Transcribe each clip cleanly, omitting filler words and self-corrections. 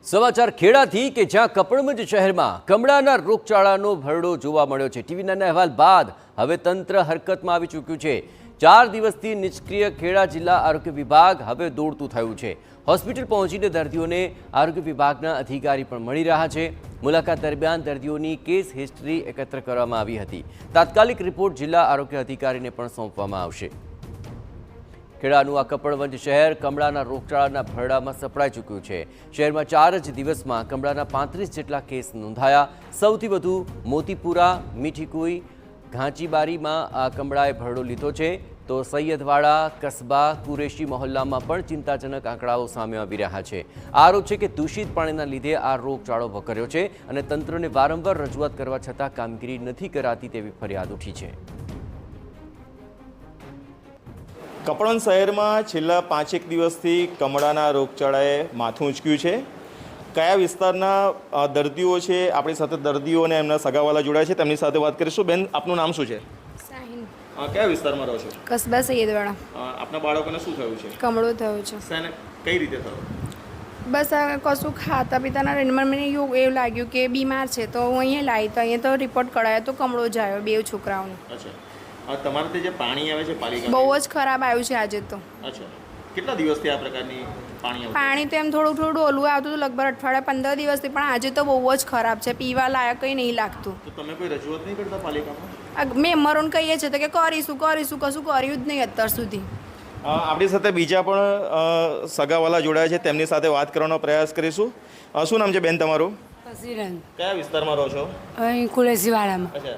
સમાચાર ખેડાથી કે જ્યાં કપડવંજ શહેરમાં કમળાના રોગચાળાનો ભરડો જોવા મળ્યો છે। ટીવીના અહેવાલ બાદ હવે તંત્ર હરકતમાં આવી ચૂક્યું છે। 4 દિવસથી નિષ્ક્રિય ખેડા જિલ્લા આરોગ્ય વિભાગ હવે દોડતું થયું છે। હોસ્પિટલ પહોંચીને દર્દીઓને આરોગ્ય વિભાગના અધિકારી પણ મળી રહ્યા છે। મુલાકાત દરમિયાન દર્દીઓની કેસ હિસ્ટ્રી એકત્ર કરવામાં આવી હતી। તાત્કાલિક રિપોર્ટ જિલ્લા આરોગ્ય અધિકારીને પણ સોંપવામાં આવશે। ખેડાનું આ કપડવંજ શહેર કમળાના રોગચાળાના ભરડામાં સપડાઈ ચૂક્યું છે। શહેરમાં 4 જ દિવસમાં કમળાના 35 જેટલા કેસ નોંધાયા। સૌથી વધુ મોતીપુરા, મીઠીકુઈ, ઘાંચીબારીમાં આ કમળાએ ભરડો લીધો છે, તો સૈયદવાડા, કસ્બા, કુરેશી મહોલ્લામાં પણ ચિંતાજનક આંકડાઓ સામે આવી રહ્યા છે। આરોપ છે કે દૂષિત પાણીના લીધે આ રોગચાળો વકર્યો છે અને તંત્રને વારંવાર રજૂઆત કરવા છતાં કામગીરી નથી કરાતી તેવી ફરિયાદ ઉઠી છે। કપડવંજ શહેરમાં છેલ્લા 5-1 દિવસથી કમળાના રોગચાળાએ માથું ઉંચક્યું છે। કયા વિસ્તારના દર્દીઓ છે, આપણી સાથે દર્દીઓ અને એમના સગાવાલા જોડાયા છે, તેમની સાથે વાત કરીશું। બેન, આપનું નામ શું છે? સાહિન। કયા વિસ્તારમાં રહો છો? કસ્બા સૈયદવાડા। આપના બાળકોને શું થયું છે? કમળો થયો છે। શેને કઈ રીતે થયો? બસ આ કશું ખાતા પીતાના રેન્ડમાં મને એવું લાગ્યું કે બીમાર છે, તો હું અહીંયા લાવી, તો અહીંયા તો રિપોર્ટ કરાયો તો કમળો જ આવ્યો 2 છોકરાઓને। અચ્છા, તમારે તે જે પાણી આવે છે પાલિકા બહુ જ ખરાબ આવ્યું છે આજે તો। અચ્છા, કેટલા દિવસથી આ પ્રકારની પાણી આવે? પાણી તો એમ થોડું થોડું ઓલું આવતું હતું, લગભગ અઠવાડિયા 15 દિવસથી, પણ આજે તો બહુ જ ખરાબ છે, પીવા લાયક કંઈ નહીં લાગતું। તો તમે કોઈ રજૂઆત નહીં કરતા પાલિકામાં? મેમ્બરોને કહીએ છીએ તો કે કરીશું કશું કર્યું જ નહીં અત્યાર સુધી। આપણી સાથે બીજા પણ સગાવાલા જોડાયા છે, તેમની સાથે વાત કરવાનો પ્રયાસ કરીશું। શું નામ છે બેન તમારું? કસિરન। કયા વિસ્તારમાં રહો છો? અહીં કુલેસીવાડામાં। અચ્છા,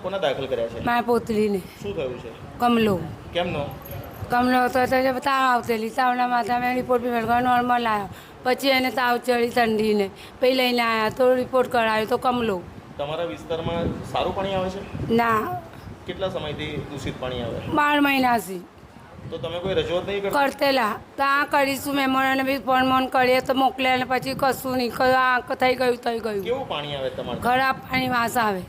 કોને દાખલ કર્યા છે? મારા પોતલીને। શું થયું છે? કમલો। કેમનો? કમલો તો તાવ આવતેલી, તાવના માથા મેં રિપોર્ટ બી મેળવ્યો, નોર્મલ આવ્યો, પછી એને તાવ ચડી ઠંડીને, પછી લઈને આવ્યા તો રિપોર્ટ કરાવ્યો તો કમલો। તમારા વિસ્તારમાં સારું પાણી આવે છે? ના, કેટલા સમયથી દૂષિત પાણી આવે? 12 મહિનાથી। તો તમે કોઈ રજૂઆત નહીં કરતા? કરતેલા તો આ કરીશું, મહેમાનોને બી ફોન કરીએ તો મોકલે, અને પછી કશું નહીં, આ થઈ ગયું। કેવું પાણી આવે તમારે? ખરાબ પાણી વાસ આવે,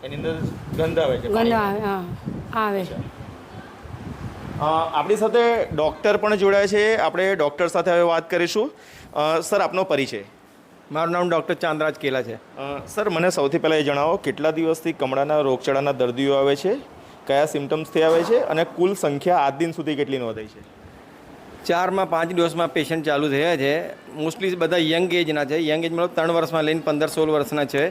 એની અંદર ગંધ આવે છે? ગંધ આવે, હા આવે। આપણી સાથે ડૉક્ટર પણ જોડાયા છે, આપણે ડૉક્ટર સાથે હવે વાત કરીશું। સર, આપનો પરિચય? મારું નામ ડૉક્ટર ચાંદરાજ કેલા છે। સર, મને સૌથી પહેલાં એ જણાવો, કેટલા દિવસથી કમળાના રોગચાળાના દર્દીઓ આવે છે, કયા સિમ્ટમ્સથી આવે છે અને કુલ સંખ્યા આજ દિન સુધી કેટલી નોંધાઈ છે? 4માં 5 ડોઝમાં પેશન્ટ ચાલુ થયા છે। મોસ્ટલી બધા યંગ એજના છે। યંગ એજ મતલબ 3 વર્ષમાં લઈને 15-16 વર્ષના છે।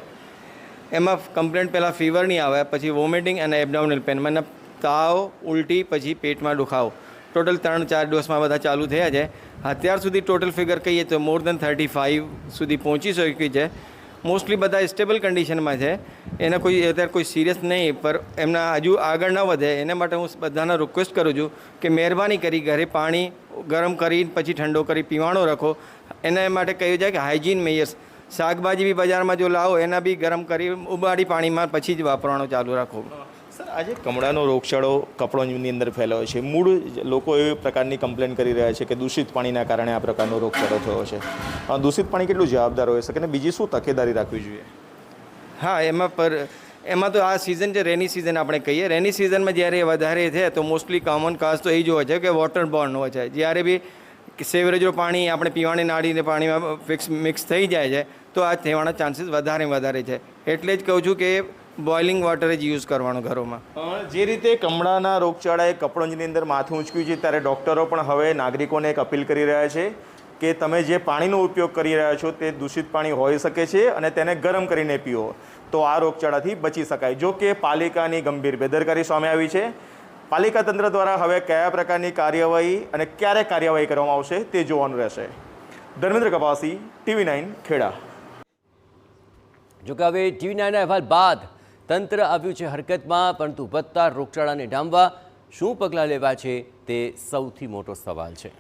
એમાં કમ્પ્લેન્ટ પહેલાં ફીવરની આવે, પછી વોમિટિંગ અને એબડોમિનલ પેન, મને તાવ, ઉલટી, પછી પેટમાં દુખાવો, ટોટલ 3-4 ડોઝમાં બધા ચાલુ થયા છે। અત્યાર સુધી ટોટલ ફિગર કહીએ તો મોર દેન 35 સુધી પહોંચી શકી છે। મોસ્ટલી બધા સ્ટેબલ કન્ડિશનમાં છે, એને કોઈ અત્યારે કોઈ સિરિયસ નહીં, પર એમના હજુ આગળ ન વધે એના માટે હું બધાને રિક્વેસ્ટ કરું છું કે મહેરબાની કરી ઘરે પાણી ગરમ કરી પછી ઠંડો કરી પીવાનો રાખો। એના માટે કહ્યું જાય કે હાઇજીન મેયર્સ, શાકભાજી બી બજારમાં જો લાવો એના બી ગરમ કરી ઉબાડી પાણીમાં પછી જ વાપરવાનું ચાલુ રાખો। સર, આજે કમળાનો રોગચાળો કપડવંજની અંદર ફેલાયો છે, મૂળ લોકો એ પ્રકારની કમ્પ્લેન કરી રહ્યા છે કે દૂષિત પાણીના કારણે આ પ્રકારનો રોગચાળો થયો છે। દૂષિત પાણી કેટલું જવાબદાર હોઈ શકે અને બીજી શું તકેદારી રાખવી જોઈએ? હા, એમાં તો આ સિઝન છે, રેની સિઝન આપણે કહીએ। રેની સિઝનમાં જ્યારે વધારે છે તો મોસ્ટલી કોમન કાઝ તો એ જ હોય છે કે વોટર બોર્ન હોય છે। જ્યારે બી સેવરેજનું પાણી આપણે પીવાની નાળીને પાણીમાં મિક્સ થઈ જાય છે તો આ થવાના ચાન્સીસ વધારે છે। એટલે જ કહું છું કે બોઇલિંગ વોટર જ યુઝ કરવાનું ઘરોમાં। જે રીતે કમળાના રોગચાળાએ કપડવંજની અંદર માથું ઉંચક્યું છે, ત્યારે ડૉક્ટરો પણ હવે નાગરિકોને એક અપીલ કરી રહ્યા છે કે તમે જે પાણીનો ઉપયોગ કરી રહ્યા છો તે દૂષિત પાણી હોઈ શકે છે અને તેને ગરમ કરીને પીઓ, તો આ રોગચાળાથી બચી શકાય। જો કે પાલિકાની ગંભીર બેદરકારી સામે આવી છે। પાલિકા તંત્ર દ્વારા હવે કયા પ્રકારની કાર્યવાહી અને ક્યારે કાર્યવાહી કરવામાં આવશે તે જોવાનું રહેશે। ધર્મેન્દ્ર કપાસી, TV9 ખેડા। જોકે હવે TV9ના અહેવાલ બાદ તંત્ર આવ્યું છે હરકતમાં, પરંતુ વધતા રોગચાળાને ડામવા શું પગલાં લેવા છે તે સૌથી મોટો સવાલ છે।